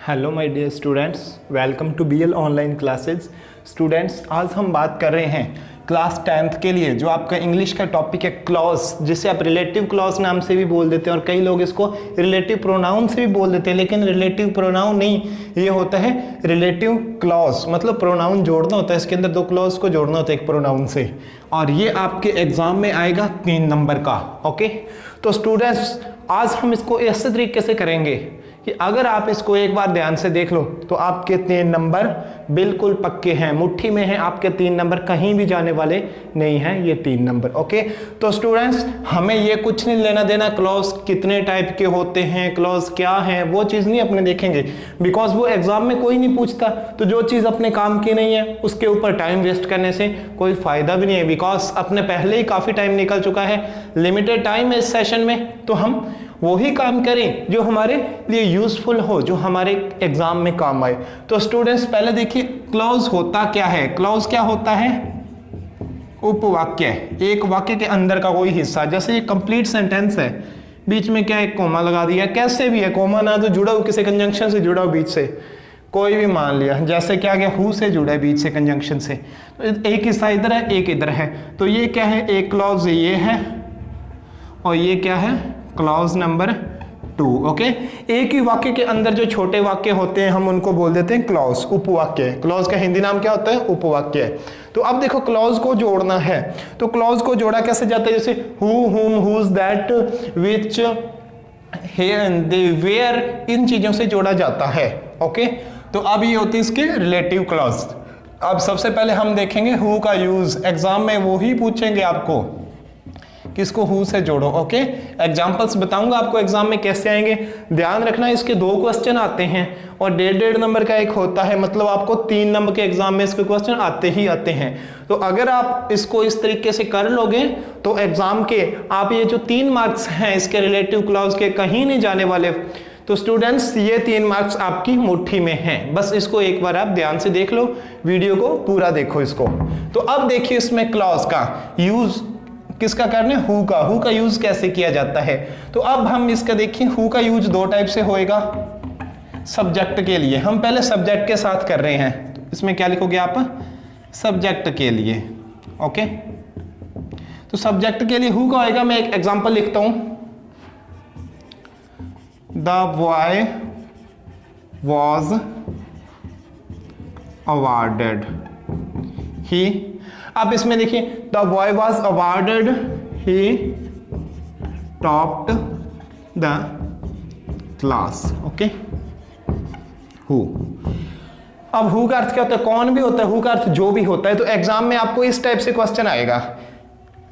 Hello my dear students, welcome to BL online classes. Students, आज हम बात कर रहे हैं क्लास 10th के लिए जो आपका इंग्लिश का टॉपिक है क्लॉज, जिसे आप रिलेटिव क्लॉज नाम से भी बोल देते हैं और कई लोग इसको रिलेटिव प्रोनाउन से भी बोल देते हैं, लेकिन रिलेटिव प्रोनाउन नहीं, ये होता है रिलेटिव क्लॉज। मतलब प्रोनाउन जोड़ना होता है, इसके अंदर दो क्लॉज को जोड़ना होता है एक प्रोनाउन से, और ये आपके एग्जाम में आएगा 3 नंबर का। ओके, तो स्टूडेंट्स आज हम इसको ऐसे तरीके से करेंगे कि अगर आप इसको एक बार ध्यान से देख लो तो आपके 3 नंबर बिल्कुल पक्के हैं, मुट्ठी में हैं, आपके 3 नंबर कहीं भी जाने वाले नहीं हैं, ये 3 नंबर। ओके, तो स्टूडेंट्स हमें ये कुछ नहीं लेना देना क्लॉज कितने टाइप के होते हैं, क्लॉज क्या है, वो चीज़ नहीं अपने देखेंगे, बिकॉज वो एग्जाम में कोई नहीं पूछता। तो जो चीज़ अपने काम की नहीं है उसके ऊपर टाइम वेस्ट करने से कोई फायदा भी नहीं है, बिकॉज अपने पहले ही काफ़ी टाइम निकल चुका है, लिमिटेड टाइम है इस सेशन में। तो हम वही काम करें जो हमारे लिए यूजफुल हो, जो हमारे एग्जाम में काम आए। तो स्टूडेंट्स पहले देखिए क्लॉज होता क्या है। क्लॉज क्या होता है? उपवाक्य, एक वाक्य के अंदर का कोई हिस्सा। जैसे ये कंप्लीट सेंटेंस है, बीच में क्या एक कोमा लगा दिया, कैसे भी है, कोमा ना तो जुड़ा हो किसी कंजंक्शन से, जुड़ा हो बीच से, कोई भी मान लिया, जैसे क्या गया हु से जुड़ा है बीच से कंजंक्शन से, तो एक हिस्सा इधर है एक इधर है, तो ये क्या है, एक क्लॉज ये है और ये क्या है, क्लॉज नंबर 2। ओके, एक ही वाक्य के अंदर जो छोटे वाक्य होते हैं हम उनको बोल देते हैं क्लॉज, उपवाक्य। क्लॉज का हिंदी नाम क्या होता है? उपवाक्य। तो अब देखो क्लॉज को जोड़ना है, तो क्लॉज को जोड़ा कैसे जाता है? जैसे who, whom, whose, that, which, they, where, इन चीजों से जोड़ा जाता है। ओके, तो अब ये होती है इसके रिलेटिव क्लॉज। अब सबसे पहले हम देखेंगे हु का यूज। एग्जाम में वो ही पूछेंगे आपको किसको हु से जोड़ो। ओके, एग्जांपल्स बताऊंगा आपको एग्जाम में कैसे आएंगे। ध्यान रखना इसके 2 क्वेश्चन आते हैं और 1.5 नंबर का एक होता है, मतलब आपको 3 नंबर के एग्जाम में इसके क्वेश्चन आते ही आते हैं। तो अगर आप इसको इस तरीके से कर लोगे तो एग्जाम के आप ये जो 3 मार्क्स हैं इसके रिलेटिव क्लॉज के कहीं नहीं जाने वाले। तो स्टूडेंट्स ये 3 मार्क्स आपकी मुट्ठी में हैं, बस इसको एक बार आप ध्यान से देख लो, वीडियो को पूरा देखो इसको। तो अब देखिए इसमें क्लॉज का यूज किसका करना है? हु का। हु का यूज कैसे किया जाता है? तो अब हम इसका देखिए, हु का यूज 2 टाइप से होएगा। सब्जेक्ट के लिए, हम पहले सब्जेक्ट के साथ कर रहे हैं, तो इसमें क्या लिखोगे आप? सब्जेक्ट के लिए। ओके, तो सब्जेक्ट के लिए हु का होएगा, मैं एक एग्जांपल लिखता हूं, द बॉय वॉज अवार्डेड ही। अब इसमें देखिए the boy was awarded he topped the class. Okay, who. अब हु का अर्थ क्या होता है? कौन भी होता है, हु का अर्थ जो भी होता है। तो एग्जाम में आपको इस टाइप से क्वेश्चन आएगा,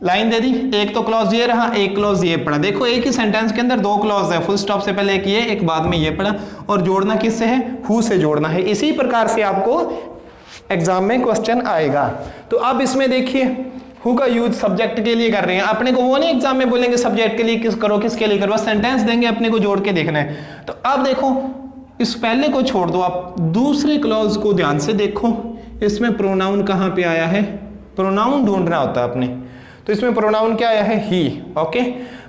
लाइन दे दी, एक तो क्लॉज ये रहा, एक क्लॉज ये पड़ा। देखो एक ही सेंटेंस के अंदर 2 क्लॉज है, फुल स्टॉप से पहले एक ये, एक बाद में ये पड़ा, और जोड़ना किससे है? हु से जोड़ना है। इसी प्रकार से आपको एग्जाम में क्वेश्चन आएगा। तो अब इसमें देखिए हु का यूज सब्जेक्ट के लिए कर रहे हैं, अपने को वो नहीं एग्जाम में बोलेंगे सब्जेक्ट के लिए किस करो, किसके लिए करो, सेंटेंस देंगे, अपने को जोड़ के देखना है। तो अब देखो इस पहले को छोड़ दो, आप दूसरे क्लॉज को ध्यान से देखो, इसमें प्रोनाउन कहां पे आया है? प्रोनाउन ढूंढना होता है अपने, तो इसमें प्रोनाउन क्या आया है? ही। ओके,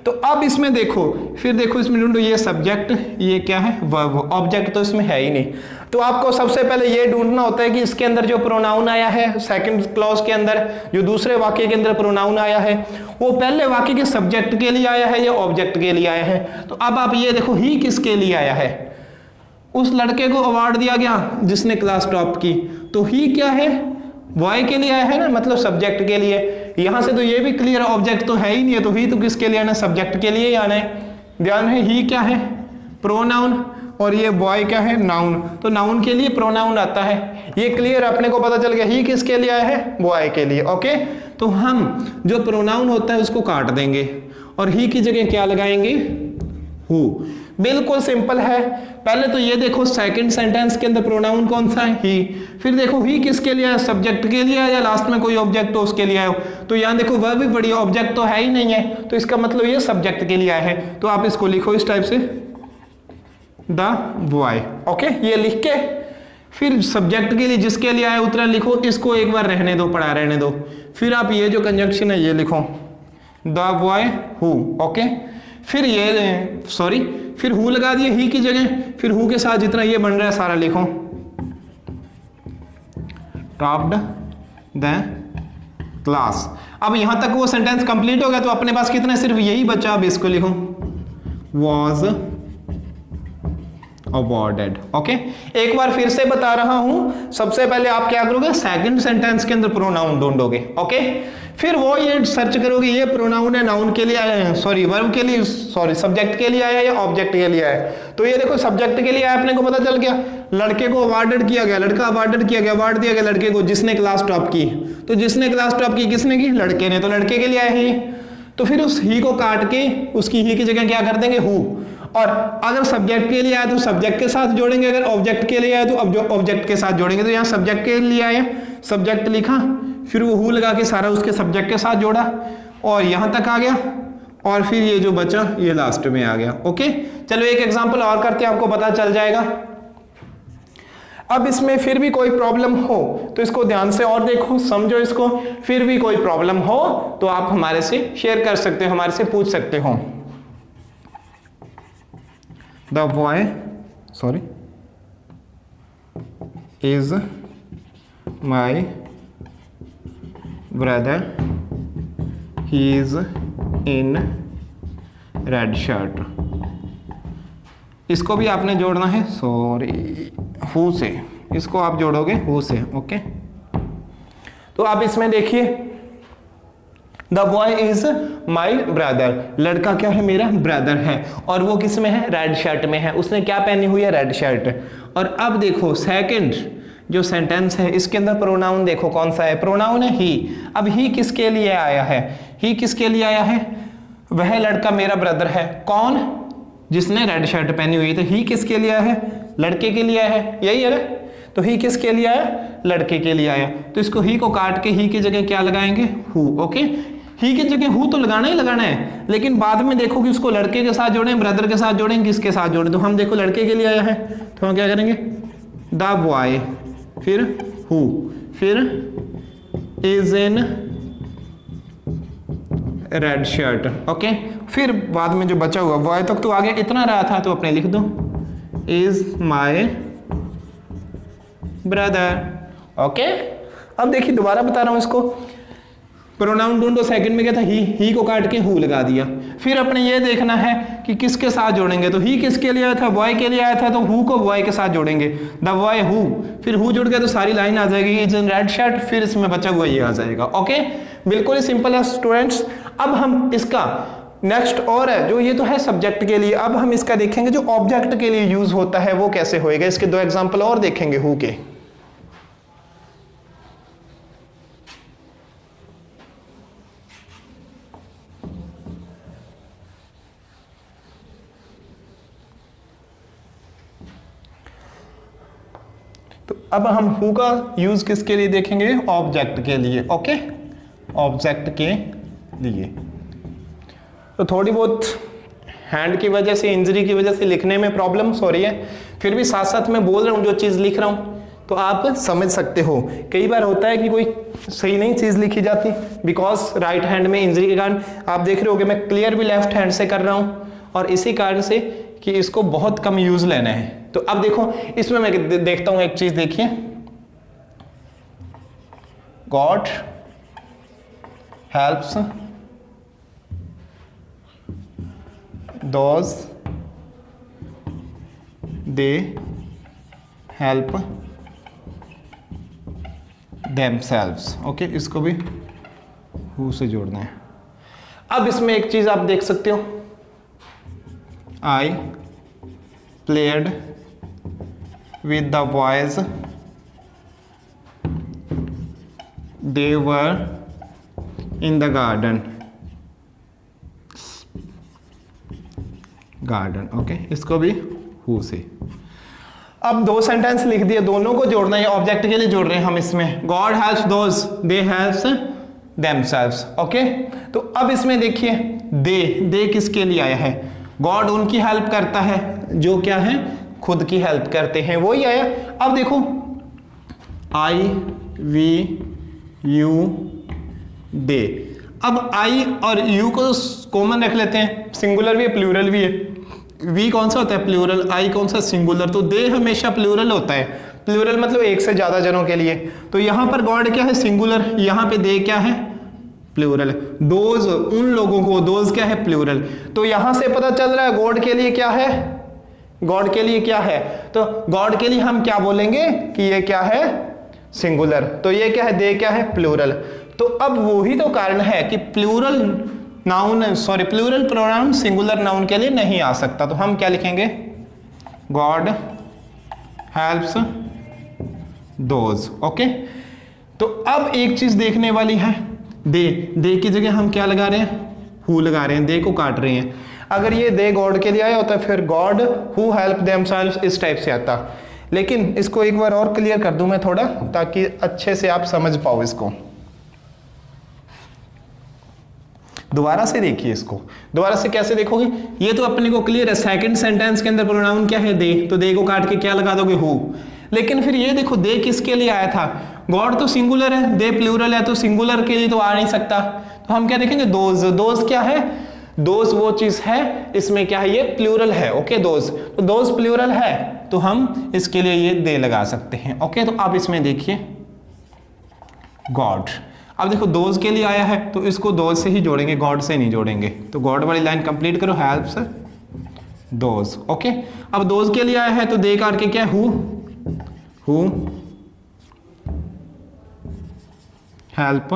तो अब इसमें देखो, फिर देखो इसमें ढूंढो, ये सब्जेक्ट, ये क्या है? वर्ब। ऑब्जेक्ट तो इसमें है ही नहीं। तो आपको सबसे पहले ये ढूंढना होता है कि इसके अंदर जो प्रोनाउन आया है, सेकंड क्लॉज के अंदर जो दूसरे वाक्य के अंदर प्रोनाउन आया है, वो पहले वाक्य के सब्जेक्ट के लिए आया है या ऑब्जेक्ट के लिए आया है। तो अब आप ये देखो ही किसके लिए आया है? उस लड़के को अवार्ड दिया गया जिसने क्लास टॉप की, तो ही क्या है? बॉय के लिए आया है ना, मतलब सब्जेक्ट के लिए। यहां से तो ये भी क्लियर, ऑब्जेक्ट तो है ही नहीं है, तो ही तो किसके लिए आना है? सब्जेक्ट के लिए ही आना है। ध्यान है, ही क्या है? प्रोनाउन, और ये बॉय क्या है? नाउन। तो नाउन के लिए प्रोनाउन आता है, ये क्लियर, अपने को पता चल गया ही किसके लिए आया है? बॉय के लिए। ओके, तो हम जो प्रोनाउन होता है उसको काट देंगे और ही की जगह क्या लगाएंगे? हु। बिल्कुल सिंपल है। पहले तो ये देखो सेकंड सेंटेंस के अंदर प्रोनाउन कौन सा है? ही। फिर देखो ही किसके लिए है? सब्जेक्ट के लिए है या लास्ट में कोई ऑब्जेक्ट हो उसके लिए आए हो? तो यहाँ देखो वह भी बड़ी ऑब्जेक्ट तो है ही नहीं है, तो इसका मतलब ये सब्जेक्ट के लिए आया है। तो आप इसको लिखो इस टाइप से, द बॉय। ओके, ये लिख के फिर सब्जेक्ट के लिए जिसके लिए आया उतना लिखो, इसको एक बार रहने दो, पढ़ा रहने दो। फिर आप ये जो कंजंक्शन है ये लिखो, द बॉय हु। ओके, फिर ये फिर हु लगा दिए ही की जगह, फिर हु के साथ जितना ये बन रहा है सारा लिखो, टॉप्ड द क्लास। अब यहां तक वो सेंटेंस कंप्लीट हो गया, तो अपने पास कितना सिर्फ यही बचा, अब इसको लिखो was awarded। ओके, एक बार फिर से बता रहा हूं, सबसे पहले आप क्या करोगे, सेकंड सेंटेंस के अंदर प्रोनाउन ढूंढोगे। ओके, फिर वो ये सर्च करोगे ये प्रोनाउन है नाउन के लिए आया है, वर्ब के लिए, सब्जेक्ट के लिए आया या ऑब्जेक्ट के लिए आया। तो ये देखो सब्जेक्ट के लिए आया, अपने को पता चल गया, लड़के को अवार्डेड किया गया, लड़का अवार्डेड किया गया, अवार्ड दिया गया लड़के को जिसने क्लास टॉप की। तो जिसने क्लास टॉप की किसने की, लड़के ने, तो लड़के के लिए आया है। तो फिर उस ही को काट के उसकी ही की जगह क्या कर देंगे, हु। और अगर सब्जेक्ट के लिए आया तो सब्जेक्ट के साथ जोड़ेंगे, अगर ऑब्जेक्ट के लिए आया तो अब जो ऑब्जेक्ट के साथ जोड़ेंगे। तो यहाँ सब्जेक्ट के लिए आया, सब्जेक्ट लिखा, फिर वो हु लगा के सारा उसके सब्जेक्ट के साथ जोड़ा और यहां तक आ गया, और फिर ये जो बचा ये लास्ट में आ गया। ओके, चलो एक एग्जांपल और करते हैं, आपको पता चल जाएगा। अब इसमें फिर भी कोई प्रॉब्लम हो तो इसको ध्यान से और देखो, समझो इसको। फिर भी कोई प्रॉब्लम हो तो आप हमारे से शेयर कर सकते हो, हमारे से पूछ सकते हो। The boy is my brother, he is in red shirt। इसको भी आपने जोड़ना है, हु से, इसको आप जोड़ोगे हु से। ओके, तो आप इसमें देखिए, the boy is my brother, लड़का क्या है, मेरा ब्रदर है, और वो किस में है, रेड शर्ट में है, उसने क्या पहनी हुई है, रेड शर्ट। और अब देखो सेकंड जो सेंटेंस है इसके अंदर प्रोनाउन देखो कौन सा है, प्रोनाउन है ही। अब ही किसके लिए आया है, ही किसके लिए आया है, वह लड़का मेरा ब्रदर है, कौन, जिसने रेड शर्ट पहनी हुई। तो ही किसके लिए आया है, लड़के के लिए आया है, यही है ना। तो ही किसके लिए आया, लड़के के लिए आया। तो इसको ही को काट के ही की जगह क्या लगाएंगे, हु। ओके, ही की जगह हु तो लगाना ही लगाना है, लेकिन बाद में देखो कि उसको लड़के के साथ जोड़ें, ब्रदर के साथ जोड़ें, किसके साथ जोड़ें। तो हम देखो लड़के के लिए आया है तो हम क्या करेंगे, द बॉय, फिर हु, फिर is in red shirt. Okay, फिर बाद में जो बचा हुआ बॉय तक तो आगे इतना रहा था, तो अपने लिख दो इज माई ब्रदर। ओके, अब देखिए दोबारा बता रहा हूं इसको, प्रोनाउन ढूंढो, सेकंड में क्या था, ही को काट के हु लगा दिया। फिर अपने ये देखना है कि किसके साथ जोड़ेंगे। तो ही किसके लिए आया था, बॉय के लिए आया था, तो हु को बॉय के साथ जोड़ेंगे, द बॉय हु, फिर हु जुड़ गया तो सारी लाइन आ जाएगी, इज इन रेड शर्ट, फिर इसमें बचा हुआ ये आ जाएगा। ओके, बिल्कुल ही सिंपल है स्टूडेंट्स। अब हम इसका नेक्स्ट और है, जो ये तो है सब्जेक्ट के लिए, अब हम इसका देखेंगे जो ऑब्जेक्ट के लिए यूज होता है वो कैसे होएगा। इसके दो एग्जांपल और देखेंगे हु के। तो अब हम हु का यूज किसके लिए देखेंगे, ऑब्जेक्ट के लिए। ओके, ऑब्जेक्ट के लिए। तो थोड़ी बहुत हैंड की वजह से, इंजरी की वजह से लिखने में प्रॉब्लम्स हो रही है, फिर भी साथ साथ मैं बोल रहा हूँ जो चीज़ लिख रहा हूँ तो आप समझ सकते हो। कई बार होता है कि कोई सही नहीं चीज़ लिखी जाती, बिकॉज राइट हैंड में इंजरी के कारण। आप देख रहे होगे मैं क्लियर भी लेफ्ट हैंड से कर रहा हूँ, और इसी कारण से कि इसको बहुत कम यूज लेना है। तो अब देखो इसमें मैं देखता हूँ एक चीज़, देखिए, God helps those they help themselves। Okay, इसको भी हु से जोड़ना है। अब इसमें एक चीज आप देख सकते हो, I played with the boys, they were in the garden। Okay, इसको भी हु से। अब दो सेंटेंस लिख दिए, दोनों को जोड़ना है, ऑब्जेक्ट के लिए जोड़ रहे हैं हम इसमें। God helps those, they helps themselves. Okay, तो अब इसमें देखिए दे किसके लिए आया है, गॉड उनकी हेल्प करता है, जो क्या है, खुद की हेल्प करते हैं, वही आया। अब देखो आई वी यू दे, अब आई और यू को कॉमन रख लेते हैं, सिंगुलर भी है प्लूरल भी है। वी कौन सा होता है प्लूरल, आई कौन सा सिंगुलर, तो दे हमेशा प्लूरल होता है। प्लूरल मतलब एक से ज्यादा जनों के लिए। तो यहां पर गॉड क्या है सिंगुलर, यहां पे दे क्या है प्लूरल। दोज उन लोगों को, दोज क्या है प्लूरल। तो यहां से पता चल रहा है गॉड के लिए क्या है, गॉड के लिए क्या है, तो गॉड के लिए हम क्या बोलेंगे कि ये क्या है सिंगुलर, तो ये क्या है दे क्या है प्लूरल। तो अब वही तो कारण है कि plural noun sorry plural pronoun singular noun के लिए नहीं आ सकता। तो हम क्या लिखेंगे, गॉड हेल्प्स दोज। ओके, तो अब एक चीज देखने वाली है, दे की जगह हम क्या लगा रहे हैं, हु लगा रहे हैं, दे को काट रहे हैं। अगर ये दे गॉड के लिए आया होता फिर गॉड हु हेल्प देमसेल्व्स इस टाइप से आता। लेकिन इसको एक बार और क्लियर कर दूं मैं थोड़ा, ताकि अच्छे से आप समझ पाओ इसको। दोबारा से देखिए इसको, दोबारा से कैसे देखोगे, ये तो अपने को क्लियर है, सेकंड सेंटेंस के अंदर प्रोनाउन क्या है दे, तो दे को काट के क्या लगा दोगे हु। लेकिन फिर ये देखो दे किसके लिए आया था, गॉड तो सिंगुलर है, दे प्लूरल है, तो सिंगुलर के लिए तो आ नहीं सकता। तो हम क्या देखेंगे दोज, दोज क्या है, दोज वो चीज है इसमें क्या है ये प्लूरल है। ओके दोज, तो दोज प्लूरल है तो हम इसके लिए ये दे लगा सकते हैं। ओके, तो अब इसमें देखिए गॉड, अब देखो दोज के लिए आया है तो इसको दोज से ही जोड़ेंगे, गॉड से नहीं जोड़ेंगे। तो गॉड वाली लाइन कंप्लीट करो, हेल्प्स दोज। ओके, अब दोज के लिए आया है तो दे काट के क्या हु हेल्प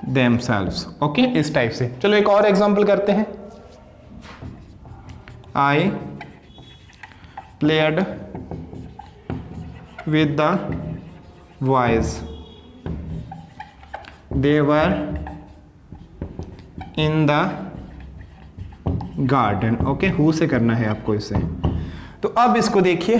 देमसेल्व्स। ओके, इस टाइप से। चलो एक और एग्जांपल करते हैं, I played with the boys, they were in the garden. Okay, who से करना है आपको इसे। तो अब इसको देखिए,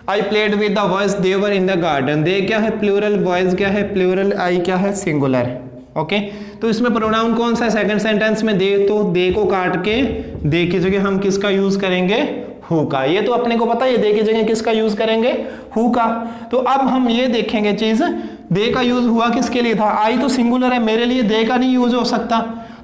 I played with the boys they were in the garden, they क्या है प्लूरल, बॉयज क्या है प्लूरल, आई क्या है सिंगुलर। ओके, तो इसमें प्रोनाउन कौन सा है सेकंड सेंटेंस में दे, तो दे को काट के दे की जगह हम किसका यूज करेंगे हु का। ये तो अपने को पता है दे की जगह किसका यूज करेंगे हु का। तो अब हम ये देखेंगे चीज, दे का यूज हुआ किसके लिए था, आई तो सिंगुलर है, मेरे लिए दे का नहीं यूज हो सकता,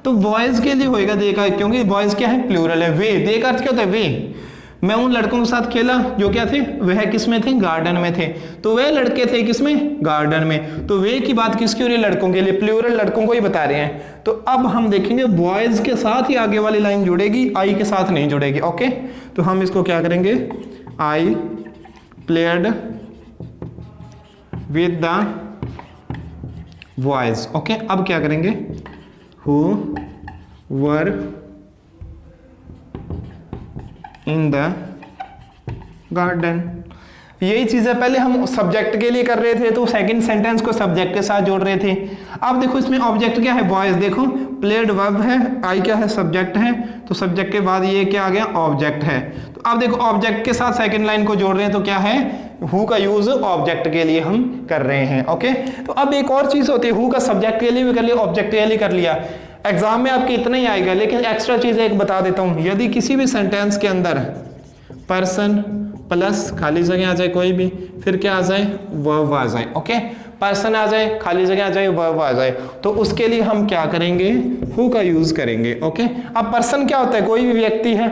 तो बॉयज के लिए होएगा दे का, क्योंकि बॉयज क्या है प्लूरल है। वे, दे का अर्थ क्या होता है वे, मैं उन लड़कों के साथ खेला जो क्या थे, वह किस में थे गार्डन में थे, तो वह लड़के थे किसमें गार्डन में। तो वे की बात किसकी हो रही है लड़कों के लिए, प्लूरल लड़कों को ही बता रहे हैं। तो अब हम देखेंगे बॉयज के साथ ही आगे वाली लाइन जुड़ेगी, आई के साथ नहीं जुड़ेगी। ओके, तो हम इसको क्या करेंगे, आई played with the boys. Okay, अब क्या करेंगे, who were in the garden. यही चीज है, पहले हम सब्जेक्ट के लिए कर रहे थे तो सेकंड सेंटेंस को सब्जेक्ट के साथ जोड़ रहे थे। अब देखो इसमें ऑब्जेक्ट क्या है बॉयज, देखो प्लेड वर्ब है, आई क्या है सब्जेक्ट है, तो सब्जेक्ट के बाद ये क्या आ गया ऑब्जेक्ट है। तो अब देखो ऑब्जेक्ट के साथ सेकंड लाइन को जोड़ रहे हैं तो क्या है हु का यूज ऑब्जेक्ट के लिए हम कर रहे हैं। ओके, तो अब एक और चीज होती है, हु का सब्जेक्ट के लिए भी कर लिया, ऑब्जेक्ट के लिए कर लिया। एग्जाम में आपके इतना ही आएगा, लेकिन एक्स्ट्रा चीज एक बता देता हूं, यदि किसी भी सेंटेंस के अंदर पर्सन प्लस खाली जगह आ जाए कोई भी, फिर क्या आ जाए वर्ब आ जाए। ओके, पर्सन आ जाए, खाली जगह आ जाए, वर्ब आ जाए, तो उसके लिए हम क्या करेंगे हु का यूज करेंगे। ओके, अब पर्सन क्या होता है, कोई भी व्यक्ति है,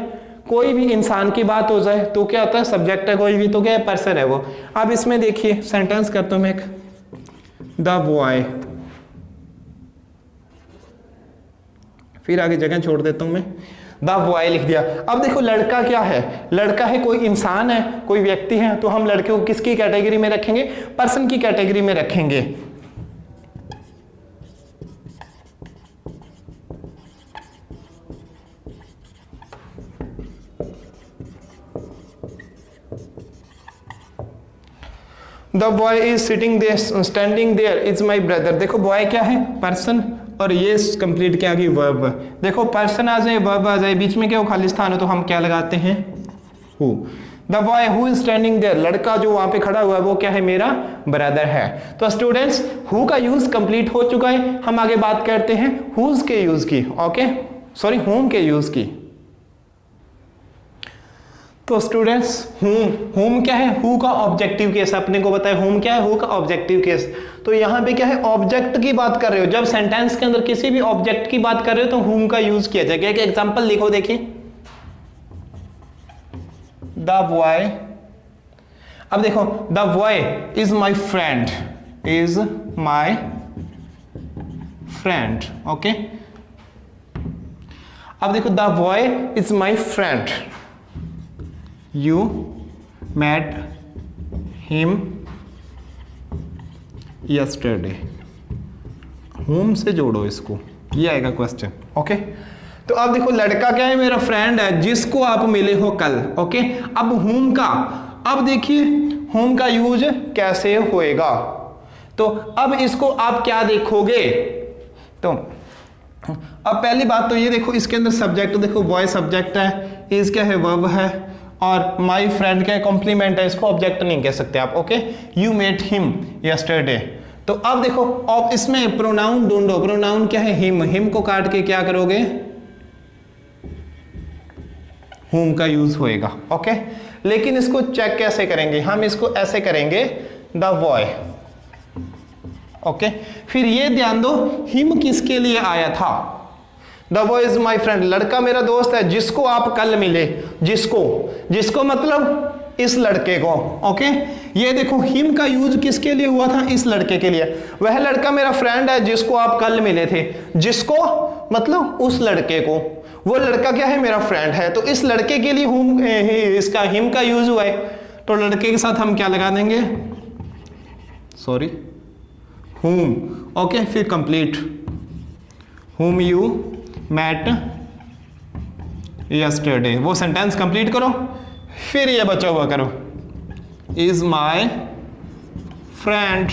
कोई भी इंसान की बात हो जाए तो क्या होता है सब्जेक्ट है, कोई भी तो क्या है पर्सन है वो। अब इसमें देखिए सेंटेंस करता हूं मैं एक, द बॉय, फिर आगे जगह छोड़ देता हूं मैं, द बॉय लिख दिया। अब देखो लड़का क्या है, लड़का है कोई इंसान है, कोई व्यक्ति है, तो हम लड़के को किसकी कैटेगरी में रखेंगे, पर्सन की कैटेगरी में रखेंगे। The boy is sitting there standing there is my brother. देखो बॉय क्या है पर्सन, और ये कंप्लीट क्या आ गई वर्ब। देखो पर्सन आ जाए वर्ब आ जाए, बीच में क्या हो खाली स्थान हो तो हम क्या लगाते हैं who. The boy who is standing there, लड़का जो वहां पे खड़ा हुआ है वो क्या है मेरा ब्रदर है। तो स्टूडेंट्स हु का यूज कंप्लीट हो चुका है, हम आगे बात करते हैं हुज के यूज की। ओके, सॉरी होम के यूज की। तो स्टूडेंट्स होम क्या है, हु का ऑब्जेक्टिव केस, अपने को बताए होम क्या है, हु का ऑब्जेक्टिव केस। तो यहाँ पे क्या है, ऑब्जेक्ट की बात कर रहे हो, जब सेंटेंस के अंदर किसी भी ऑब्जेक्ट की बात कर रहे हो तो होम का यूज किया जाएगा। एक एग्जांपल लिखो, देखिए द बॉय, अब देखो the boy is my friend, is my friend, okay. अब देखो the boy is my friend, you met him yesterday, whom से जोड़ो इसको, ये आएगा क्वेश्चन, ओके। तो अब देखो लड़का क्या है, मेरा फ्रेंड है जिसको आप मिले हो कल, ओके। अब होम का, अब देखिए होम का यूज कैसे होएगा, तो अब इसको आप क्या देखोगे, तो अब पहली बात तो ये देखो, इसके अंदर सब्जेक्ट देखो, बॉय सब्जेक्ट है, इज क्या है, वर्ब है, और माई फ्रेंड क्या है, कॉम्प्लीमेंट है, इसको ऑब्जेक्ट नहीं कह सकते आप, okay. You met him yesterday, तो अब देखो अब इसमें प्रोनाउन ढूंढो, प्रोनाउन क्या है, हिम, हिम को काट के क्या करोगे, होम का यूज होएगा, ओके। लेकिन इसको चेक कैसे करेंगे, हम इसको ऐसे करेंगे द बॉय, ओके। फिर ये ध्यान दो हिम किसके लिए आया था, the boy is my friend, लड़का मेरा दोस्त है जिसको आप कल मिले, जिसको मतलब इस लड़के को, ओके। ये देखो हिम का यूज किसके लिए हुआ था, इस लड़के के लिए, वह लड़का मेरा फ्रेंड है जिसको आप कल मिले थे, जिसको मतलब उस लड़के को, वो लड़का क्या है, मेरा फ्रेंड है, तो इस लड़के के लिए हुम, इसका हिम का यूज हुआ है, तो लड़के के साथ हम क्या लगा देंगे, सॉरी हुम, ओके। फिर complete, whom you met yesterday, वो सेंटेंस कंप्लीट करो, फिर ये बचा हुआ करो, इज माई फ्रेंड,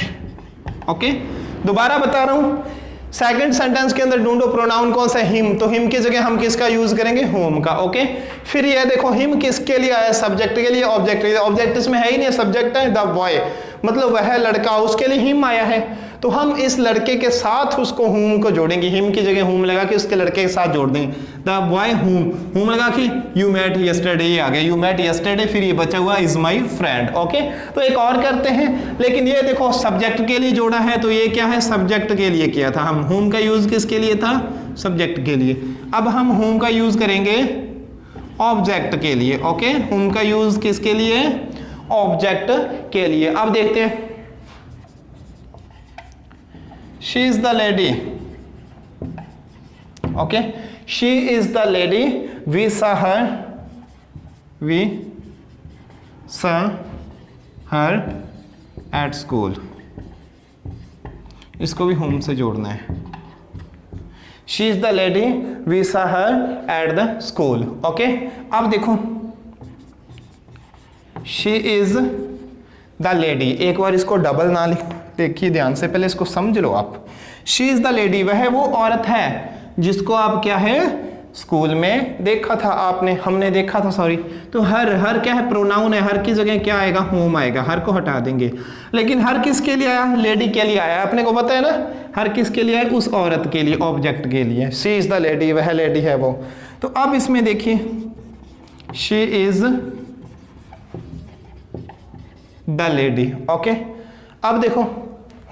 ओके। दोबारा बता रहा हूं, सेकंड सेंटेंस के अंदर ढूंढो प्रोनाउन कौन सा, हिम, तो हिम की जगह हम किसका यूज करेंगे, होम का, ओके। फिर ये देखो हिम किसके लिए आया, सब्जेक्ट के लिए, ऑब्जेक्ट के लिए, ऑब्जेक्ट इसमें है ही नहीं, सब्जेक्ट है द बॉय, मतलब वह लड़का, उसके लिए हिम आया है, तो हम इस लड़के के साथ उसको होम को जोड़ेंगे, हिम की जगह होम लगा के उसके लड़के के साथ जोड़ देंगे, द बॉय होम लगा के यू मेट यस्टरडे, ये आ गया यू मेट यस्टरडे, फिर ये बचा हुआ इज माई फ्रेंड, ओके। तो एक और करते हैं, लेकिन ये देखो सब्जेक्ट के लिए जोड़ा है, तो ये क्या है, सब्जेक्ट के लिए किया था हम, होम का यूज किसके लिए था, सब्जेक्ट के लिए। अब हम होम का यूज करेंगे ऑब्जेक्ट के लिए, ओके। होम का यूज किसके लिए, ऑब्जेक्ट के लिए। अब देखते हैं, she is the lady, okay, she is the lady, we saw her at school, इसको भी होम से जोड़ना है, she is the lady, we saw her at the school, okay। अब देखो she is the lady, एक बार इसको डबल ना लिखो, देखिए ध्यान से, पहले इसको समझ लो आप, शी इज द लेडी, वह वो औरत है जिसको आप क्या है, स्कूल में देखा था आपने, हमने देखा था, सॉरी। तो हर क्या है, प्रोनाउन है, हर की जगह क्या आएगा, होम आएगा, हर को हटा देंगे। लेकिन हर किसके लिए आया, लेडी के लिए आया, अपने को पता है ना, हर किसके लिए आया, उस औरत के लिए, ऑब्जेक्ट के लिए, शी इज द लेडी, वह लेडी है वो। तो अब इसमें देखिए she is the lady, okay. अब देखो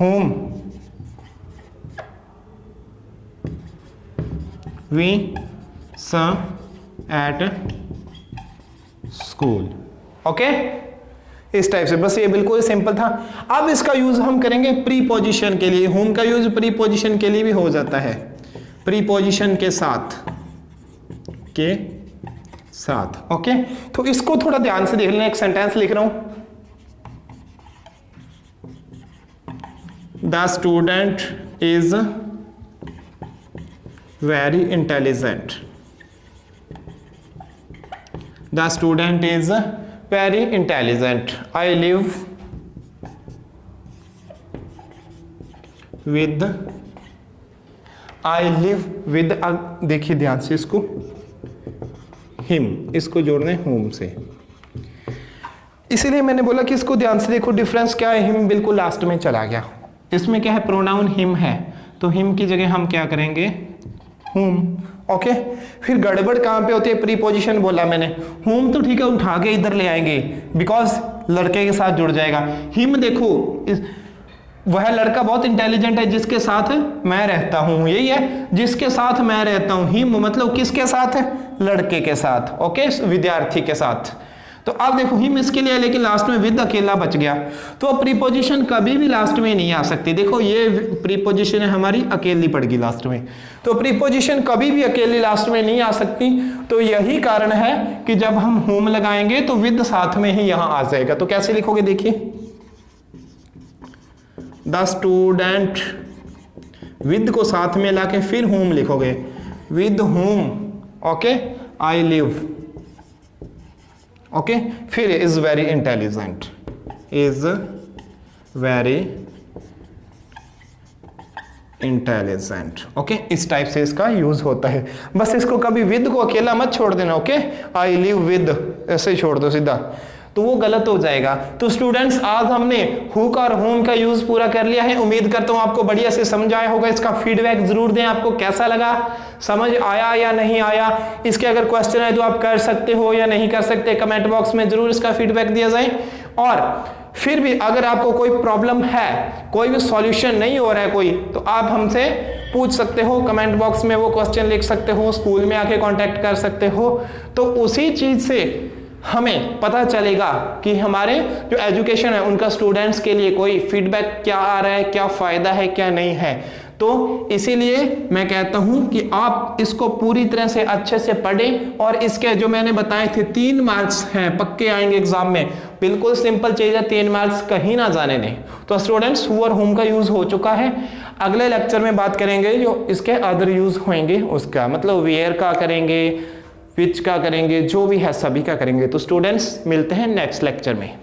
whom, we saw at school, okay. इस टाइप से, बस ये बिल्कुल सिंपल था। अब इसका यूज हम करेंगे प्रीपोजिशन के लिए, होम का यूज प्रीपोजिशन के लिए भी हो जाता है, प्रीपोजिशन के साथ, ओके। तो इसको थोड़ा ध्यान से देख लेना, एक सेंटेंस लिख रहा हूं, The student is very intelligent. The student is very intelligent. I live with देखिए ध्यान से इसको, him, इसको जोड़ने home से, इसीलिए मैंने बोला कि इसको ध्यान से देखो, डिफरेंस क्या है, him बिल्कुल लास्ट में चला गया, इसमें क्या है, प्रोनाउन हिम है, तो हिम की जगह हम क्या करेंगे, हुम, ओके। फिर गड़बड़ कहाँ पे होती है, प्रीपोजिशन बोला मैंने, हुम तो ठीक है उठा के इधर ले आएंगे बिकॉज लड़के के साथ जुड़ जाएगा। हिम देखो वह लड़का बहुत इंटेलिजेंट है जिसके साथ मैं रहता हूं, यही है जिसके साथ मैं रहता हूं। हिम मतलब किसके साथ है, लड़के के साथ, ओके, विद्यार्थी के साथ। तो अब देखो हिम इसके लिए, लेकिन लास्ट में विद अकेला बच गया, तो अब प्रीपोजिशन कभी भी लास्ट में नहीं आ सकती। देखो ये प्रीपोजिशन है हमारी, अकेली पड़ गई लास्ट में, तो प्रीपोजिशन कभी भी अकेली लास्ट में नहीं आ सकती। तो यही कारण है कि जब हम होम लगाएंगे तो विद साथ में ही यहां आ जाएगा। तो कैसे लिखोगे, देखिए द स्टूडेंट, विद को साथ में लाके फिर होम लिखोगे, with home, okay, I live, okay. फिर is very intelligent, is very intelligent, okay. इस टाइप से इसका यूज होता है। बस इसको कभी विद को अकेला मत छोड़ देना, ओके, आई लिव विद ऐसे ही छोड़ दो सीधा, तो वो गलत हो जाएगा। तो स्टूडेंट्स आज हमने हुक और होम का यूज पूरा कर लिया है। उम्मीद करता हूं आपको बढ़िया से समझ आया होगा। इसका फीडबैक जरूर दें, आपको कैसा लगा, समझ आया या नहीं आया। इसके अगर क्वेश्चन है तो आप कर सकते हो या नहीं कर सकते, कमेंट बॉक्स में जरूर इसका फीडबैक दिया जाए। और फिर भी अगर आपको कोई प्रॉब्लम है, कोई भी सॉल्यूशन नहीं हो रहा है कोई, तो आप हमसे पूछ सकते हो, कमेंट बॉक्स में वो क्वेश्चन लिख सकते हो, स्कूल में आके कांटेक्ट कर सकते हो। तो उसी चीज से हमें पता चलेगा कि हमारे जो एजुकेशन है उनका स्टूडेंट्स के लिए कोई फीडबैक क्या आ रहा है, क्या फायदा है, क्या नहीं है। तो इसीलिए मैं कहता हूं कि आप इसको पूरी तरह से अच्छे से पढ़ें, और इसके जो मैंने बताए थे 3 मार्क्स हैं, पक्के आएंगे एग्जाम में, बिल्कुल सिंपल चीज है, 3 मार्क्स कहीं ना जाने दें। तो स्टूडेंट्स हु और होम का यूज हो चुका है। अगले लेक्चर में बात करेंगे जो इसके अदर यूज होंगे उसका, मतलब वेयर का करेंगे, विच का करेंगे, जो भी है सभी का करेंगे। तो स्टूडेंट्स मिलते हैं नेक्स्ट लेक्चर में।